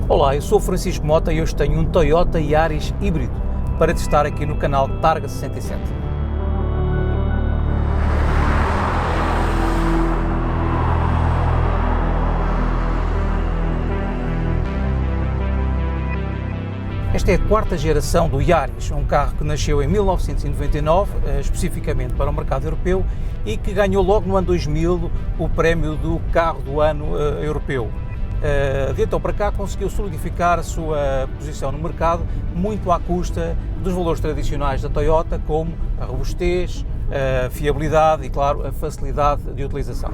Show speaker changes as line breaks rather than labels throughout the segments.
Olá, eu sou o Francisco Mota e hoje tenho um Toyota Yaris híbrido para testar aqui no canal Targa 67. Esta é a quarta geração do Yaris, um carro que nasceu em 1999, especificamente para o mercado europeu, e que ganhou logo no ano 2000 o prémio do carro do ano europeu. De então para cá conseguiu solidificar a sua posição no mercado, muito à custa dos valores tradicionais da Toyota, como a robustez, a fiabilidade e, claro, a facilidade de utilização.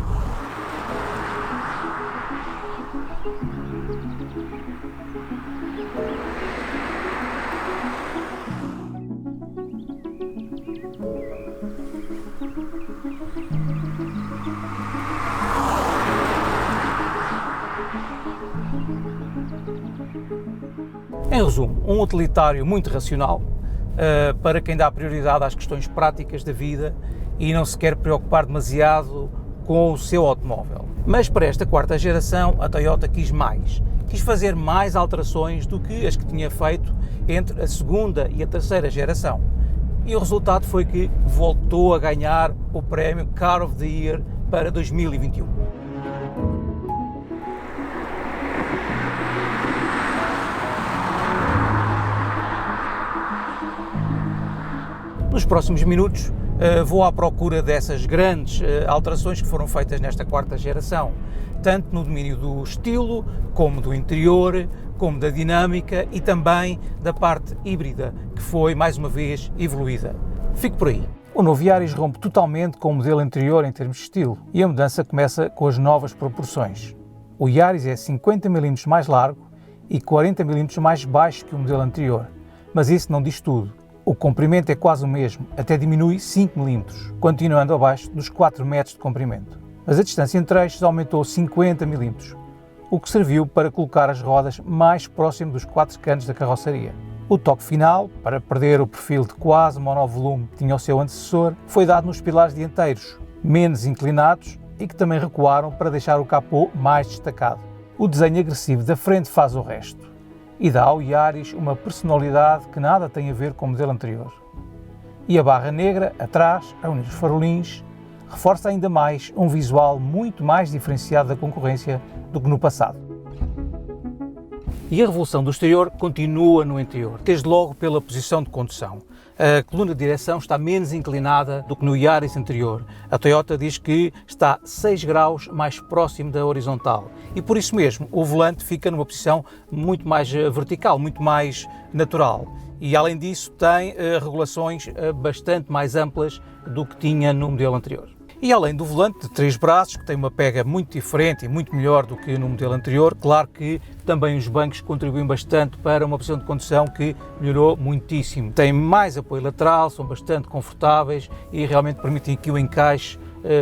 Em resumo, um utilitário muito racional para quem dá prioridade às questões práticas da vida e não se quer preocupar demasiado com o seu automóvel. Mas para esta quarta geração a Toyota quis mais, quis fazer mais alterações do que as que tinha feito entre a segunda e a terceira geração. E o resultado foi que voltou a ganhar o prémio Car of the Year para 2021. Nos próximos minutos vou à procura dessas grandes alterações que foram feitas nesta quarta geração, tanto no domínio do estilo, como do interior, como da dinâmica e também da parte híbrida, que foi mais uma vez evoluída. Fique por aí. O novo Yaris rompe totalmente com o modelo anterior em termos de estilo e a mudança começa com as novas proporções. O Yaris é 50 mm mais largo e 40 mm mais baixo que o modelo anterior, mas isso não diz tudo. O comprimento é quase o mesmo, até diminui 5 mm, continuando abaixo dos 4 metros de comprimento. Mas a distância entre eixos aumentou 50 mm, o que serviu para colocar as rodas mais próximo dos 4 cantos da carroceria. O toque final, para perder o perfil de quase monovolume que tinha o seu antecessor, foi dado nos pilares dianteiros, menos inclinados e que também recuaram para deixar o capô mais destacado. O desenho agressivo da frente faz o resto e dá ao Yaris uma personalidade que nada tem a ver com o modelo anterior. E a barra negra, atrás, a unir os farolins, reforça ainda mais um visual muito mais diferenciado da concorrência do que no passado. E a revolução do exterior continua no interior, desde logo pela posição de condução. A coluna de direção está menos inclinada do que no Yaris anterior. A Toyota diz que está 6 graus mais próximo da horizontal e por isso mesmo o volante fica numa posição muito mais vertical, muito mais natural. E além disso tem regulações bastante mais amplas do que tinha no modelo anterior. E além do volante de 3 braços, que tem uma pega muito diferente e muito melhor do que no modelo anterior, claro que também os bancos contribuem bastante para uma posição de condução que melhorou muitíssimo. Tem mais apoio lateral, são bastante confortáveis e realmente permitem aqui o encaixe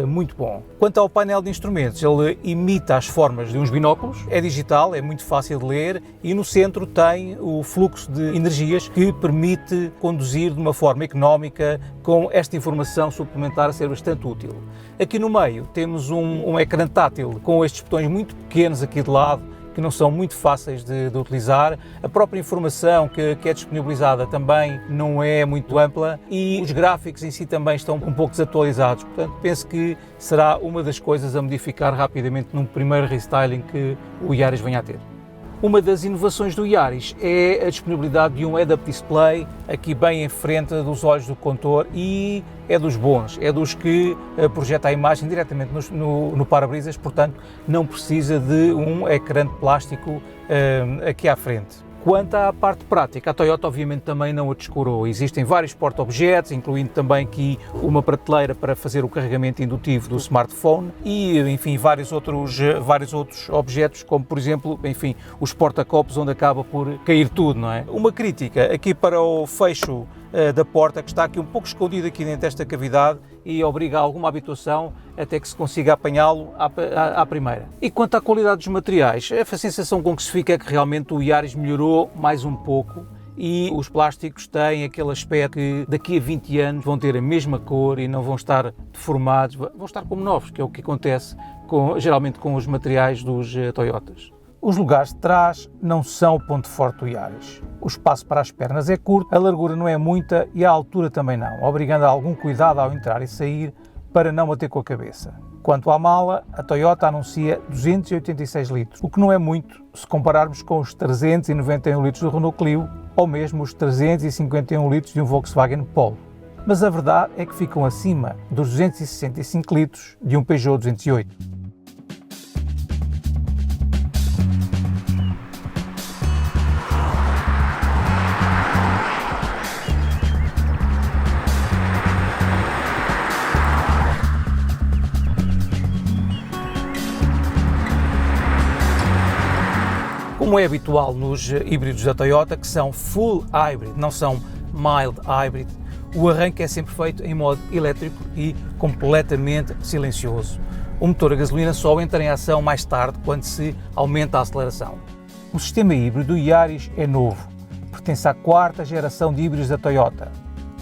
muito bom. Quanto ao painel de instrumentos, ele imita as formas de uns binóculos, é digital, é muito fácil de ler e no centro tem o fluxo de energias que permite conduzir de uma forma económica com esta informação suplementar a ser bastante útil. Aqui no meio temos um ecrã tátil com estes botões muito pequenos aqui de lado, que não são muito fáceis de utilizar. A própria informação que é disponibilizada também não é muito ampla e os gráficos em si também estão um pouco desatualizados. Portanto, penso que será uma das coisas a modificar rapidamente num primeiro restyling que o Yaris venha a ter. Uma das inovações do Yaris é a disponibilidade de um head-up display aqui bem em frente dos olhos do condutor e é dos bons, é dos que projeta a imagem diretamente no para-brisas, portanto não precisa de um ecrã de plástico aqui à frente. Quanto à parte prática, a Toyota obviamente também não a descurou. Existem vários porta-objetos, incluindo também aqui uma prateleira para fazer o carregamento indutivo do smartphone e, enfim, vários outros objetos, como por exemplo, enfim, os porta-copos onde acaba por cair tudo, não é? Uma crítica aqui para o fecho da porta, que está aqui um pouco escondido aqui dentro desta cavidade e obriga a alguma habituação até que se consiga apanhá-lo à primeira. E quanto à qualidade dos materiais, a sensação com que se fica é que realmente o Yaris melhorou mais um pouco e os plásticos têm aquele aspecto que daqui a 20 anos vão ter a mesma cor e não vão estar deformados, vão estar como novos, que é o que acontece geralmente com os materiais dos Toyotas. Os lugares de trás não são o ponto forte do Yaris. O espaço para as pernas é curto, a largura não é muita e a altura também não, obrigando a algum cuidado ao entrar e sair para não bater com a cabeça. Quanto à mala, a Toyota anuncia 286 litros, o que não é muito se compararmos com os 391 litros do Renault Clio ou mesmo os 351 litros de um Volkswagen Polo. Mas a verdade é que ficam acima dos 265 litros de um Peugeot 208. Como é habitual nos híbridos da Toyota, que são full hybrid, não são mild hybrid, o arranque é sempre feito em modo elétrico e completamente silencioso. O motor a gasolina só entra em ação mais tarde, quando se aumenta a aceleração. O sistema híbrido Yaris é novo, pertence à quarta geração de híbridos da Toyota.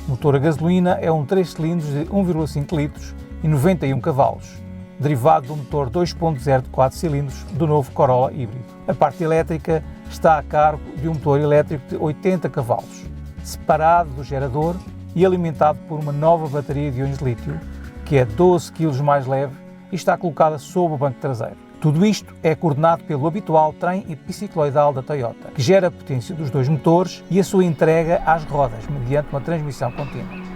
O motor a gasolina é um 3 cilindros de 1,5 litros e 91 cavalos. Derivado do motor 2.0 de 4 cilindros do novo Corolla híbrido. A parte elétrica está a cargo de um motor elétrico de 80 cavalos, separado do gerador e alimentado por uma nova bateria de íons de lítio, que é 12 kg mais leve e está colocada sob o banco traseiro. Tudo isto é coordenado pelo habitual trem epicicloidal da Toyota, que gera a potência dos dois motores e a sua entrega às rodas, mediante uma transmissão contínua.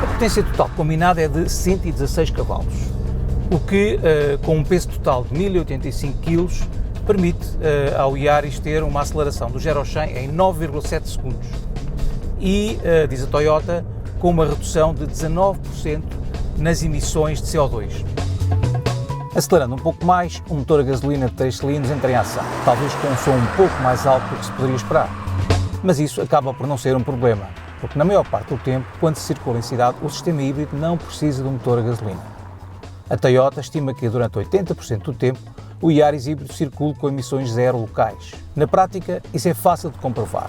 A potência total combinada é de 116 cavalos, o que, com um peso total de 1085 kg, permite ao Yaris ter uma aceleração do 0 ao 100 em 9,7 segundos e, diz a Toyota, com uma redução de 19% nas emissões de CO2. Acelerando um pouco mais, um motor a gasolina de 3 cilindros entra em ação, talvez com um som um pouco mais alto do que se poderia esperar. Mas isso acaba por não ser um problema, porque na maior parte do tempo, quando se circula em cidade, o sistema híbrido não precisa de um motor a gasolina. A Toyota estima que durante 80% do tempo o Yaris híbrido circula com emissões zero locais. Na prática, isso é fácil de comprovar.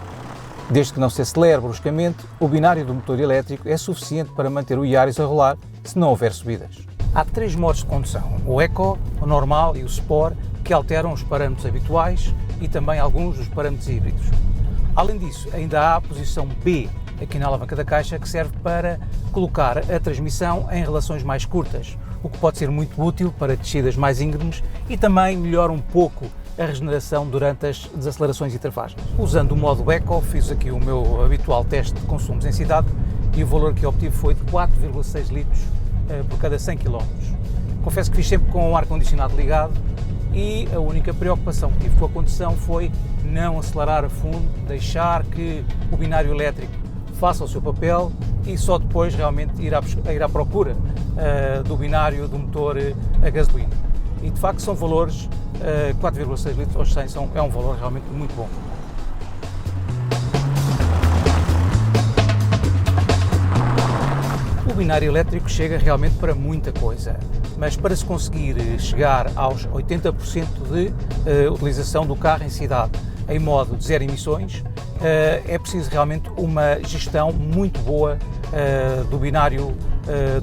Desde que não se acelere bruscamente, o binário do motor elétrico é suficiente para manter o Yaris a rolar se não houver subidas. Há 3 modos de condução, o Eco, o Normal e o Sport, que alteram os parâmetros habituais e também alguns dos parâmetros híbridos. Além disso, ainda há a posição B, aqui na alavanca da caixa, que serve para colocar a transmissão em relações mais curtas, o que pode ser muito útil para descidas mais íngremes e também melhora um pouco a regeneração durante as desacelerações e travagens. Usando o modo Eco, fiz aqui o meu habitual teste de consumos em cidade e o valor que obtive foi de 4,6 litros por cada 100 km. Confesso que fiz sempre com o ar-condicionado ligado e a única preocupação que tive com a condução foi não acelerar a fundo, deixar que o binário elétrico faça o seu papel e só depois realmente ir à procura do binário do motor a gasolina. E de facto são valores, 4,6 litros aos 100 é um valor realmente muito bom. O binário elétrico chega realmente para muita coisa, mas para se conseguir chegar aos 80% de utilização do carro em cidade em modo de zero emissões, é preciso realmente uma gestão muito boa do binário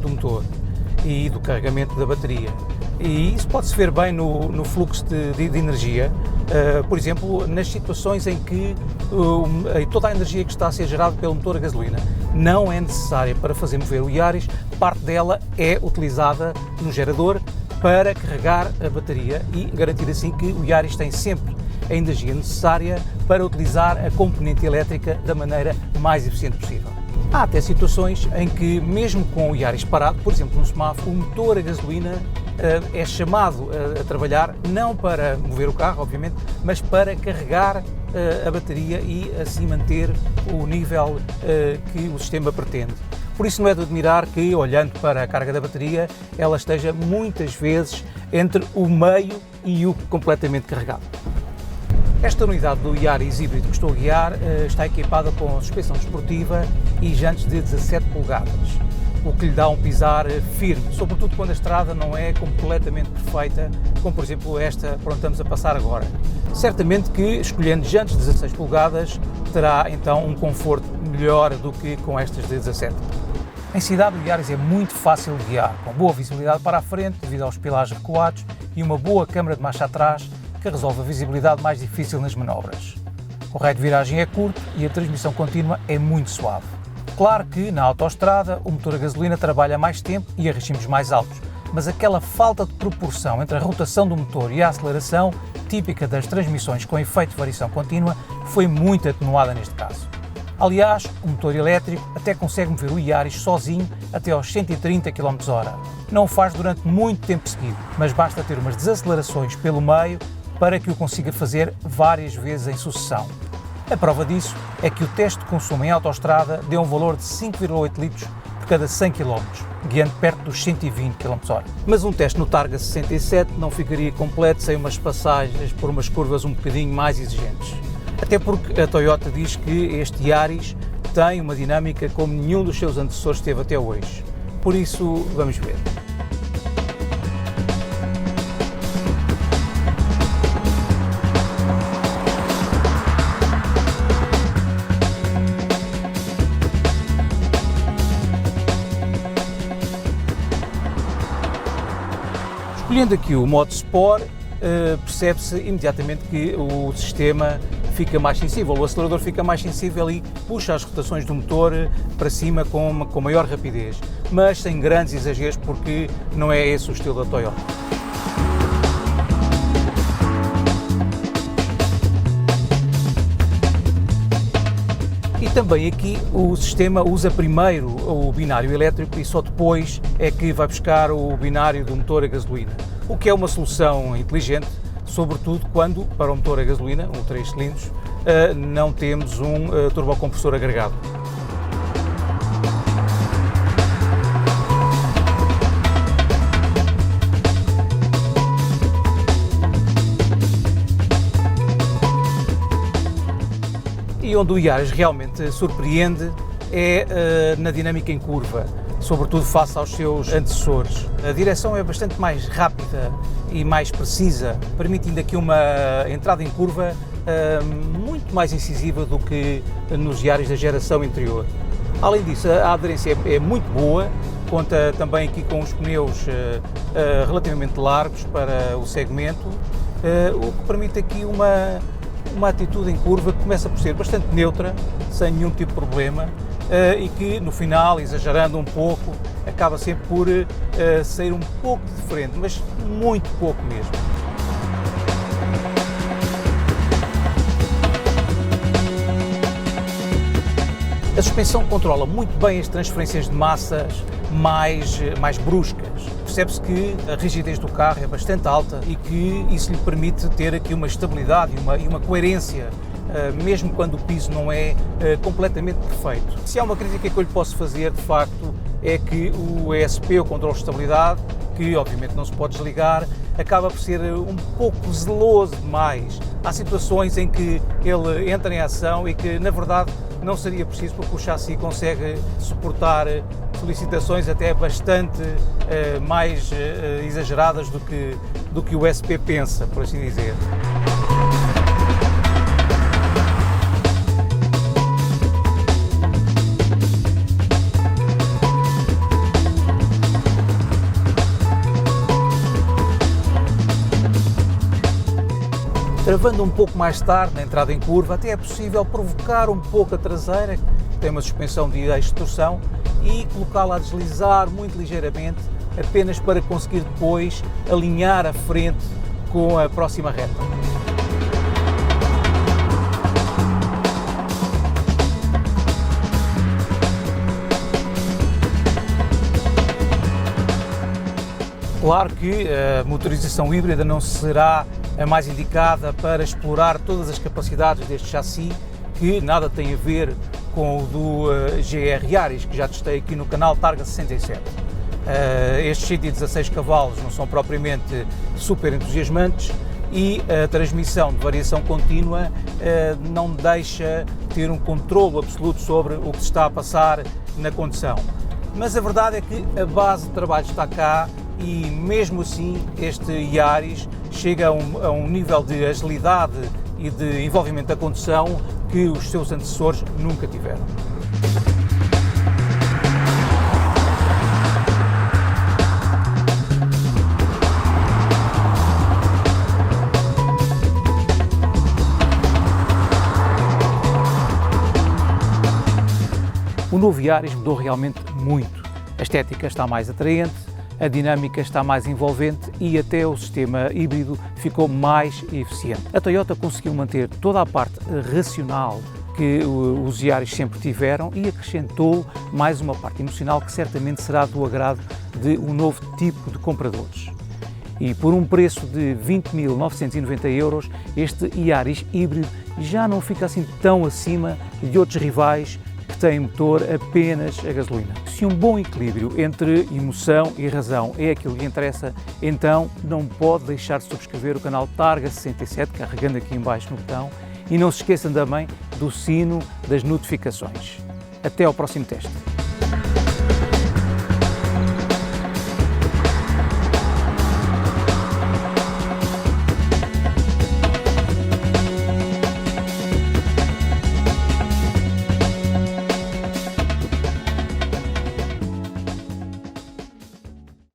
do motor e do carregamento da bateria. E isso pode-se ver bem no fluxo de energia, por exemplo, nas situações em que toda a energia que está a ser gerada pelo motor a gasolina não é necessária para fazer mover o Yaris, parte dela é utilizada no gerador para carregar a bateria e garantir assim que o Yaris tem sempre a energia necessária para utilizar a componente elétrica da maneira mais eficiente possível. Há até situações em que, mesmo com o Yaris parado, por exemplo no semáforo, o motor a gasolina é chamado a trabalhar não para mover o carro, obviamente, mas para carregar a bateria e assim manter o nível que o sistema pretende. Por isso não é de admirar que, olhando para a carga da bateria, ela esteja muitas vezes entre o meio e o completamente carregado. Esta unidade do Yaris híbrido que estou a guiar está equipada com suspensão desportiva e jantes de 17 polegadas, o que lhe dá um pisar firme, sobretudo quando a estrada não é completamente perfeita, como por exemplo esta por onde estamos a passar agora. Certamente que, escolhendo jantes de 16 polegadas, terá então um conforto melhor do que com estas de 17. Em cidade, o Yaris é muito fácil de guiar, com boa visibilidade para a frente devido aos pilares recuados e uma boa câmara de marcha atrás que resolve a visibilidade mais difícil nas manobras. O raio de viragem é curto e a transmissão contínua é muito suave. Claro que, na autoestrada, o motor a gasolina trabalha mais tempo e a regimes mais altos, mas aquela falta de proporção entre a rotação do motor e a aceleração, típica das transmissões com efeito de variação contínua, foi muito atenuada neste caso. Aliás, o motor elétrico até consegue mover o Yaris sozinho até aos 130 km/h. Não o faz durante muito tempo seguido, mas basta ter umas desacelerações pelo meio para que o consiga fazer várias vezes em sucessão. A prova disso é que o teste de consumo em autoestrada deu um valor de 5,8 litros por cada 100 km, guiando perto dos 120 km/h. Mas um teste no Targa 67 não ficaria completo sem umas passagens por umas curvas um bocadinho mais exigentes. Até porque a Toyota diz que este Yaris tem uma dinâmica como nenhum dos seus antecessores teve até hoje. Por isso, vamos ver. Escolhendo aqui o modo Sport, percebe-se imediatamente que o sistema fica mais sensível, o acelerador fica mais sensível e puxa as rotações do motor para cima com maior rapidez, mas sem grandes exageros porque não é esse o estilo da Toyota. E também aqui o sistema usa primeiro o binário elétrico e só depois é que vai buscar o binário do motor a gasolina, o que é uma solução inteligente, sobretudo quando, para o motor a gasolina, um 3 cilindros, não temos um turbocompressor agregado. E onde o Yaris realmente surpreende é na dinâmica em curva, sobretudo face aos seus antecessores. A direção é bastante mais rápida e mais precisa, permitindo aqui uma entrada em curva muito mais incisiva do que nos Yaris da geração anterior. Além disso, a aderência é muito boa, conta também aqui com os pneus relativamente largos para o segmento, o que permite aqui uma atitude em curva que começa por ser bastante neutra, sem nenhum tipo de problema, e que no final, exagerando um pouco, acaba sempre por sair um pouco de frente, mas muito pouco mesmo. A suspensão controla muito bem as transferências de massas mais bruscas. Percebe-se que a rigidez do carro é bastante alta e que isso lhe permite ter aqui uma estabilidade e uma coerência, mesmo quando o piso não é completamente perfeito. Se há uma crítica que eu lhe posso fazer, de facto, é que o ESP, o controle de estabilidade, que obviamente não se pode desligar, acaba por ser um pouco zeloso demais. Há situações em que ele entra em ação e que, na verdade, não seria preciso, porque o chassi consegue suportar solicitações até bastante mais exageradas do que o SP pensa, por assim dizer. Travando um pouco mais tarde na entrada em curva, até é possível provocar um pouco a traseira, que tem uma suspensão de eixo de torção, e colocá-la a deslizar muito ligeiramente, apenas para conseguir depois alinhar a frente com a próxima reta. Claro que a motorização híbrida não será a mais indicada para explorar todas as capacidades deste chassi, que nada tem a ver com o do GR Yaris, que já testei aqui no canal Targa 67. Estes 116 cavalos não são propriamente super entusiasmantes e a transmissão de variação contínua não deixa ter um controlo absoluto sobre o que se está a passar na condução. Mas a verdade é que a base de trabalho está cá e mesmo assim este Yaris chega a um nível de agilidade e de envolvimento da condução que os seus antecessores nunca tiveram. novo Yaris mudou realmente muito. A estética está mais atraente, a dinâmica está mais envolvente e até o sistema híbrido ficou mais eficiente. A Toyota conseguiu manter toda a parte racional que os Yaris sempre tiveram e acrescentou mais uma parte emocional que certamente será do agrado de um novo tipo de compradores. E por um preço de 20.990 €, este Yaris híbrido já não fica assim tão acima de outros rivais que têm motor apenas a gasolina. Se um bom equilíbrio entre emoção e razão é aquilo que interessa, então não pode deixar de subscrever o canal Targa 67, carregando aqui em baixo no botão, e não se esqueçam também do sino das notificações. Até ao próximo teste.